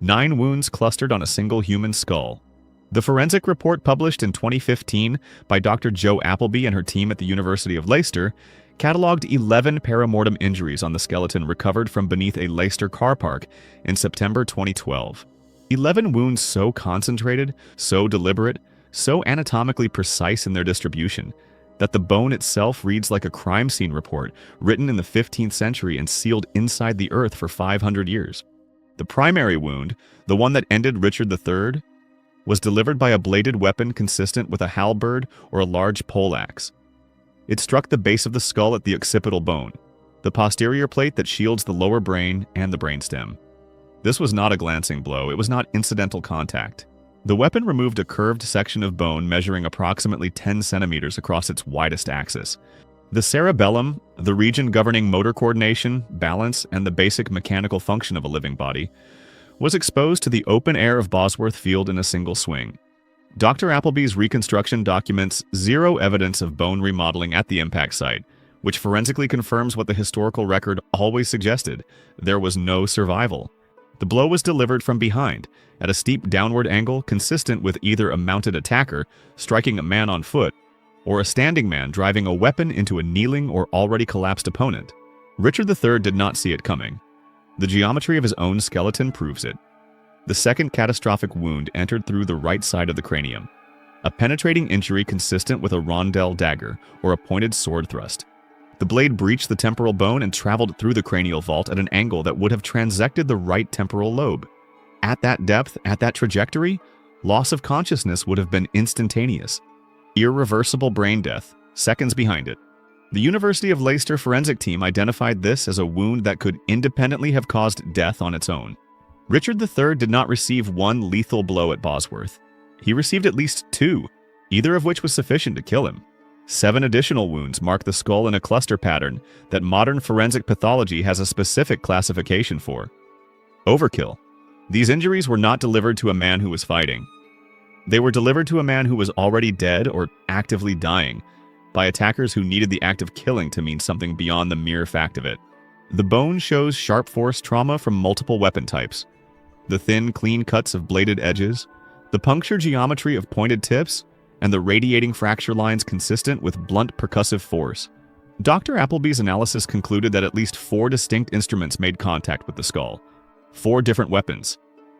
9 wounds clustered on a single human skull. The forensic report published in 2015 by Doctor Jo Appleby and her team at the University of Leicester catalogued 11 perimortem injuries on the skeleton recovered from beneath a Leicester car park in September 2012. 11 wounds so concentrated, so deliberate, so anatomically precise in their distribution, that the bone itself reads like a crime scene report written in the 15th century and sealed inside the earth for 500 years. The primary wound, the one that ended Richard III, was delivered by a bladed weapon consistent with a halberd or a large poleaxe. It struck the base of the skull at the occipital bone, the posterior plate that shields the lower brain and the brainstem. This was not a glancing blow, it was not incidental contact. The weapon removed a curved section of bone measuring approximately 10 centimeters across its widest axis. The cerebellum, the region governing motor coordination, balance, and the basic mechanical function of a living body, was exposed to the open air of Bosworth Field in a single swing. Dr. Appleby's reconstruction documents zero evidence of bone remodeling at the impact site, which forensically confirms what the historical record always suggested: there was no survival. The blow was delivered from behind, at a steep downward angle consistent with either a mounted attacker striking a man on foot, or a standing man driving a weapon into a kneeling or already collapsed opponent. Richard III did not see it coming. The geometry of his own skeleton proves it. The second catastrophic wound entered through the right side of the cranium, a penetrating injury consistent with a rondel dagger or a pointed sword thrust. The blade breached the temporal bone and traveled through the cranial vault at an angle that would have transected the right temporal lobe. At that depth, at that trajectory, loss of consciousness would have been instantaneous. Irreversible brain death, seconds behind it. The University of Leicester forensic team identified this as a wound that could independently have caused death on its own. Richard III did not receive one lethal blow at Bosworth. He received at least 2, either of which was sufficient to kill him. 7 additional wounds mark the skull in a cluster pattern that modern forensic pathology has a specific classification for. Overkill. These injuries were not delivered to a man who was fighting. They were delivered to a man who was already dead or actively dying, by attackers who needed the act of killing to mean something beyond the mere fact of it. The bone shows sharp force trauma from multiple weapon types. The thin, clean cuts of bladed edges, the puncture geometry of pointed tips, and the radiating fracture lines consistent with blunt percussive force. Dr. Appleby's analysis concluded that at least 4 distinct instruments made contact with the skull. 4 different weapons.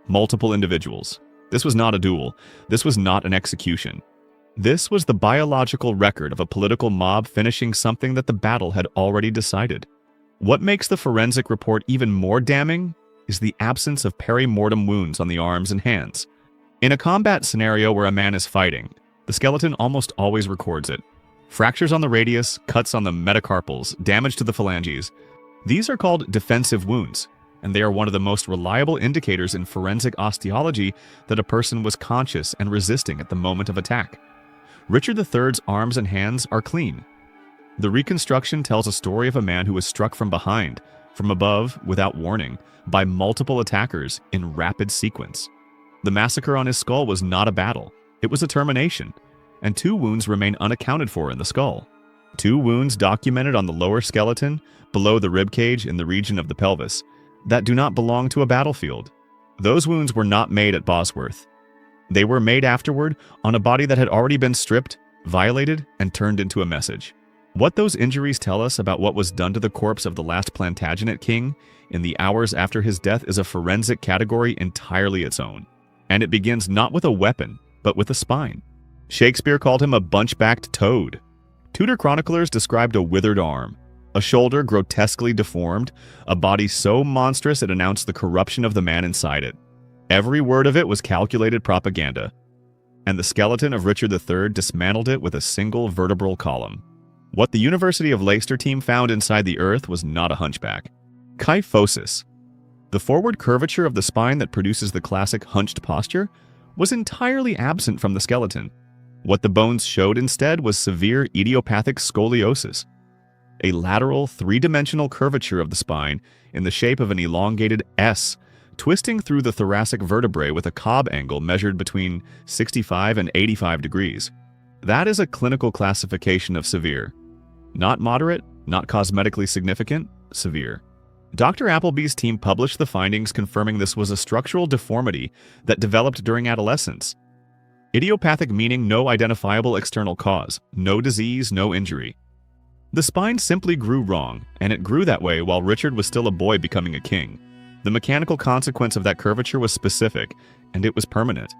Multiple individuals. This was not a duel. This was not an execution. This was the biological record of a political mob finishing something that the battle had already decided. What makes the forensic report even more damning is the absence of perimortem wounds on the arms and hands. In a combat scenario where a man is fighting, the skeleton almost always records it. Fractures on the radius, cuts on the metacarpals, damage to the phalanges. These are called defensive wounds, and they are one of the most reliable indicators in forensic osteology that a person was conscious and resisting at the moment of attack. Richard III's arms and hands are clean. The reconstruction tells a story of a man who was struck from behind, from above, without warning, by multiple attackers in rapid sequence. The massacre on his skull was not a battle, it was a termination, and 2 wounds remain unaccounted for in the skull. 2 wounds documented on the lower skeleton, below the ribcage in the region of the pelvis, that do not belong to a battlefield. Those wounds were not made at Bosworth. They were made afterward on a body that had already been stripped, violated, and turned into a message. What those injuries tell us about what was done to the corpse of the last Plantagenet king in the hours after his death is a forensic category entirely its own. And it begins not with a weapon, but with a spine. Shakespeare called him a bunch-backed toad. Tudor chroniclers described a withered arm, a shoulder grotesquely deformed, a body so monstrous it announced the corruption of the man inside it. Every word of it was calculated propaganda, and the skeleton of Richard III dismantled it with a single vertebral column. What the University of Leicester team found inside the earth was not a hunchback. Kyphosis, the forward curvature of the spine that produces the classic hunched posture, was entirely absent from the skeleton. What the bones showed instead was severe idiopathic scoliosis, a lateral, 3-dimensional curvature of the spine in the shape of an elongated S, twisting through the thoracic vertebrae with a Cobb angle measured between 65 and 85 degrees. That is a clinical classification of severe. Not moderate, not cosmetically significant, severe. Dr. Appleby's team published the findings confirming this was a structural deformity that developed during adolescence. Idiopathic meaning no identifiable external cause, no disease, no injury. The spine simply grew wrong, and it grew that way while Richard was still a boy becoming a king. The mechanical consequence of that curvature was specific, and it was permanent.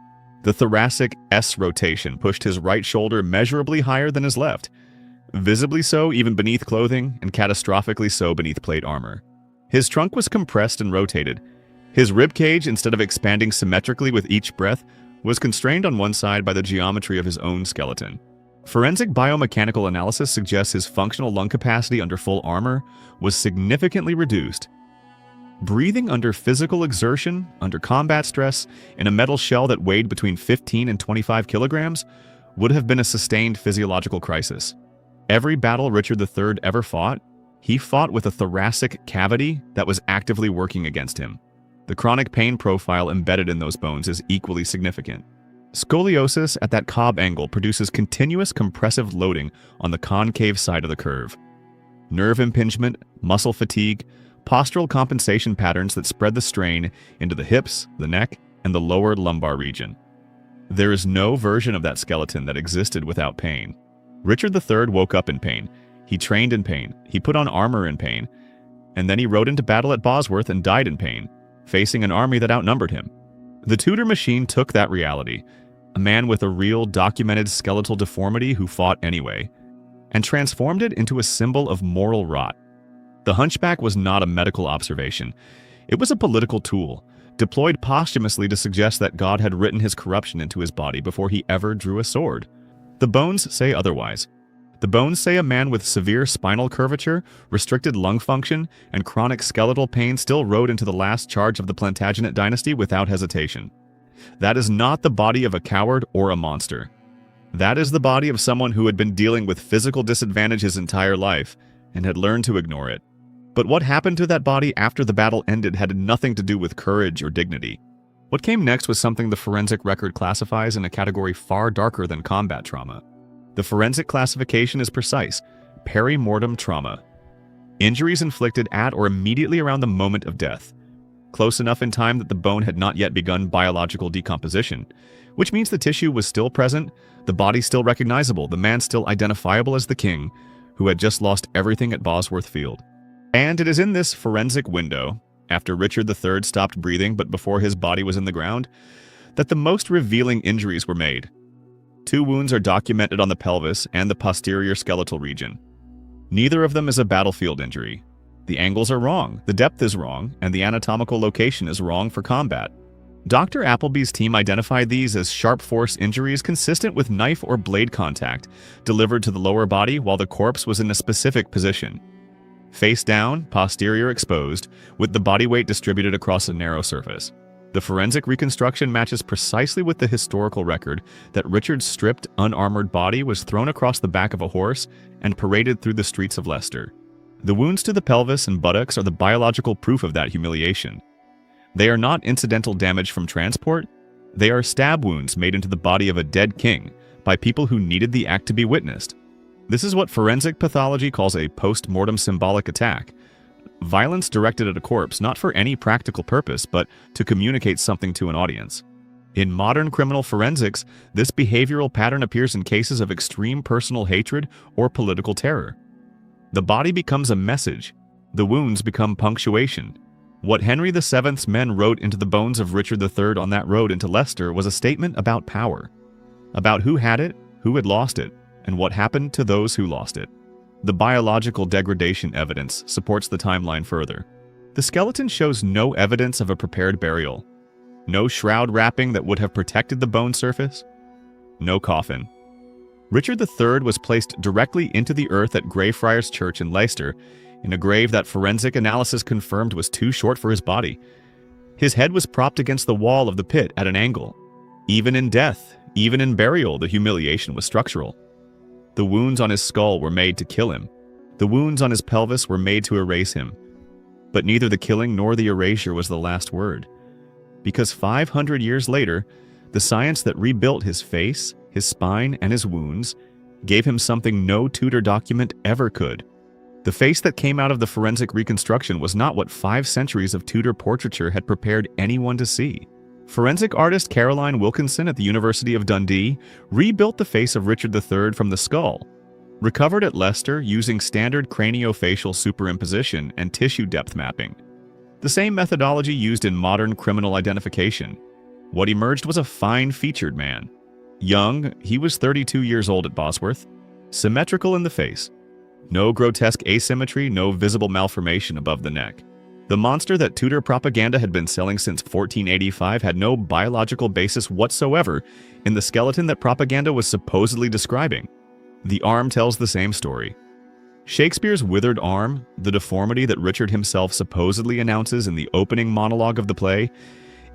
The thoracic S rotation pushed his right shoulder measurably higher than his left, visibly so even beneath clothing, and catastrophically so beneath plate armor. His trunk was compressed and rotated. His rib cage, instead of expanding symmetrically with each breath, was constrained on one side by the geometry of his own skeleton. Forensic biomechanical analysis suggests his functional lung capacity under full armor was significantly reduced. Breathing under physical exertion, under combat stress, in a metal shell that weighed between 15 and 25 kilograms would have been a sustained physiological crisis. Every battle Richard III ever fought, he fought with a thoracic cavity that was actively working against him. The chronic pain profile embedded in those bones is equally significant. Scoliosis at that Cobb angle produces continuous compressive loading on the concave side of the curve. Nerve impingement, muscle fatigue, postural compensation patterns that spread the strain into the hips, the neck, and the lower lumbar region. There is no version of that skeleton that existed without pain. Richard III woke up in pain. He trained in pain. He put on armor in pain. And then he rode into battle at Bosworth and died in pain, facing an army that outnumbered him. The Tudor machine took that reality, a man with a real documented skeletal deformity who fought anyway, and transformed it into a symbol of moral rot. The Hunchback was not a medical observation. It was a political tool, deployed posthumously to suggest that God had written his corruption into his body before he ever drew a sword. The bones say otherwise. The bones say a man with severe spinal curvature, restricted lung function, and chronic skeletal pain still rode into the last charge of the Plantagenet dynasty without hesitation. That is not the body of a coward or a monster. That is the body of someone who had been dealing with physical disadvantage his entire life and had learned to ignore it. But what happened to that body after the battle ended had nothing to do with courage or dignity. What came next was something the forensic record classifies in a category far darker than combat trauma. The forensic classification is precise: perimortem trauma. Injuries inflicted at or immediately around the moment of death, close enough in time that the bone had not yet begun biological decomposition, which means the tissue was still present, the body still recognizable, the man still identifiable as the king, who had just lost everything at Bosworth Field. And it is in this forensic window, after Richard III stopped breathing but before his body was in the ground, that the most revealing injuries were made. 2 wounds are documented on the pelvis and the posterior skeletal region. Neither of them is a battlefield injury. The angles are wrong, the depth is wrong, and the anatomical location is wrong for combat. Dr. Appleby's team identified these as sharp force injuries consistent with knife or blade contact delivered to the lower body while the corpse was in a specific position. Face down, posterior exposed, with the body weight distributed across a narrow surface. The forensic reconstruction matches precisely with the historical record that Richard's stripped, unarmored body was thrown across the back of a horse and paraded through the streets of Leicester. The wounds to the pelvis and buttocks are the biological proof of that humiliation. They are not incidental damage from transport. They are stab wounds made into the body of a dead king by people who needed the act to be witnessed. This is what forensic pathology calls a post-mortem symbolic attack. Violence directed at a corpse, not for any practical purpose, but to communicate something to an audience. In modern criminal forensics, this behavioral pattern appears in cases of extreme personal hatred or political terror. The body becomes a message. The wounds become punctuation. What Henry VII's men wrote into the bones of Richard III on that road into Leicester was a statement about power. About who had it, who had lost it, and what happened to those who lost it. The biological degradation evidence supports the timeline further. The skeleton shows no evidence of a prepared burial. No shroud wrapping that would have protected the bone surface. No coffin. Richard III was placed directly into the earth at Greyfriars Church in Leicester, in a grave that forensic analysis confirmed was too short for his body. His head was propped against the wall of the pit at an angle. Even in death, even in burial, the humiliation was structural. The wounds on his skull were made to kill him. The wounds on his pelvis were made to erase him. But neither the killing nor the erasure was the last word. Because 500 years later, the science that rebuilt his face, his spine, and his wounds gave him something no Tudor document ever could: The face that came out of the forensic reconstruction was not what 5 centuries of Tudor portraiture had prepared anyone to see. Forensic artist Caroline Wilkinson at the University of Dundee rebuilt the face of Richard III from the skull, recovered at Leicester using standard craniofacial superimposition and tissue depth mapping, the same methodology used in modern criminal identification. What emerged was a fine-featured man. Young, he was 32 years old at Bosworth, symmetrical in the face. No grotesque asymmetry, no visible malformation above the neck. The monster that Tudor propaganda had been selling since 1485 had no biological basis whatsoever in the skeleton that propaganda was supposedly describing. The arm tells the same story. Shakespeare's withered arm, the deformity that Richard himself supposedly announces in the opening monologue of the play,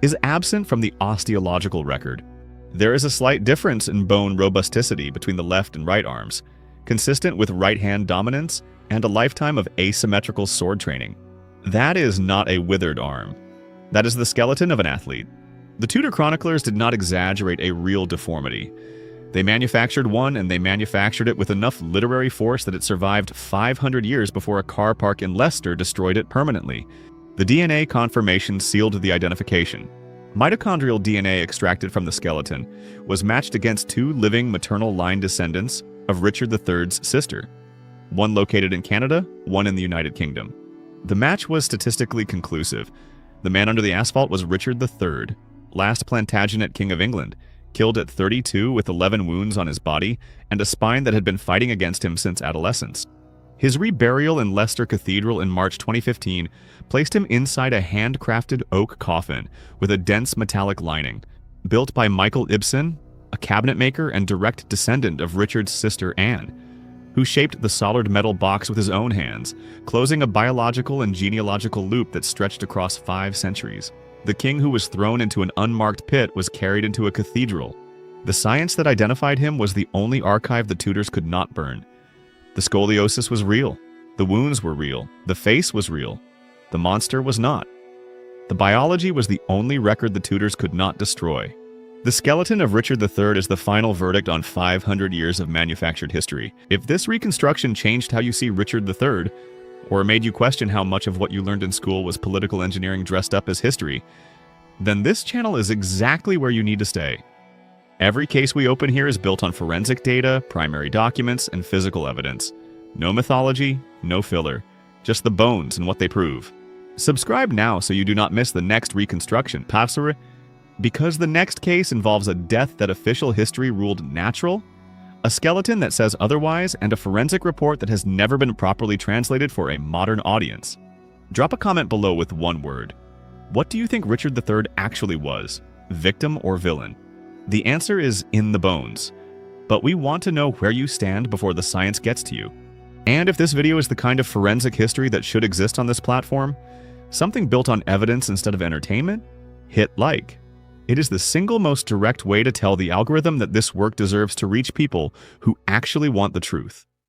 is absent from the osteological record. There is a slight difference in bone robusticity between the left and right arms, consistent with right-hand dominance and a lifetime of asymmetrical sword training. That is not a withered arm. That is the skeleton of an athlete. The Tudor chroniclers did not exaggerate a real deformity. They manufactured one, and they manufactured it with enough literary force that it survived 500 years before a car park in Leicester destroyed it permanently. The DNA confirmation sealed the identification. Mitochondrial DNA extracted from the skeleton was matched against 2 living maternal line descendants of Richard III's sister, one located in Canada, one in the United Kingdom. The match was statistically conclusive. The man under the asphalt was Richard III, last Plantagenet King of England, killed at 32 with 11 wounds on his body and a spine that had been fighting against him since adolescence. His reburial in Leicester Cathedral in March 2015 placed him inside a handcrafted oak coffin with a dense metallic lining, built by Michael Ibsen, a cabinet maker and direct descendant of Richard's sister Anne, who shaped the solid metal box with his own hands, closing a biological and genealogical loop that stretched across 5 centuries. The king who was thrown into an unmarked pit was carried into a cathedral. The science that identified him was the only archive the Tudors could not burn. The scoliosis was real. The wounds were real. The face was real. The monster was not. The biology was the only record the Tudors could not destroy. The skeleton of Richard III is the final verdict on 500 years of manufactured history. If this reconstruction changed how you see Richard III, or made you question how much of what you learned in school was political engineering dressed up as history, then this channel is exactly where you need to stay. Every case we open here is built on forensic data, primary documents, and physical evidence. No mythology, no filler, just the bones and what they prove. Subscribe now so you do not miss the next reconstruction. Because the next case involves a death that official history ruled natural, a skeleton that says otherwise, and a forensic report that has never been properly translated for a modern audience. Drop a comment below with one word. What do you think Richard III actually was, victim or villain? The answer is in the bones, but we want to know where you stand before the science gets to you. And if this video is the kind of forensic history that should exist on this platform, something built on evidence instead of entertainment, hit like. It is the single most direct way to tell the algorithm that this work deserves to reach people who actually want the truth.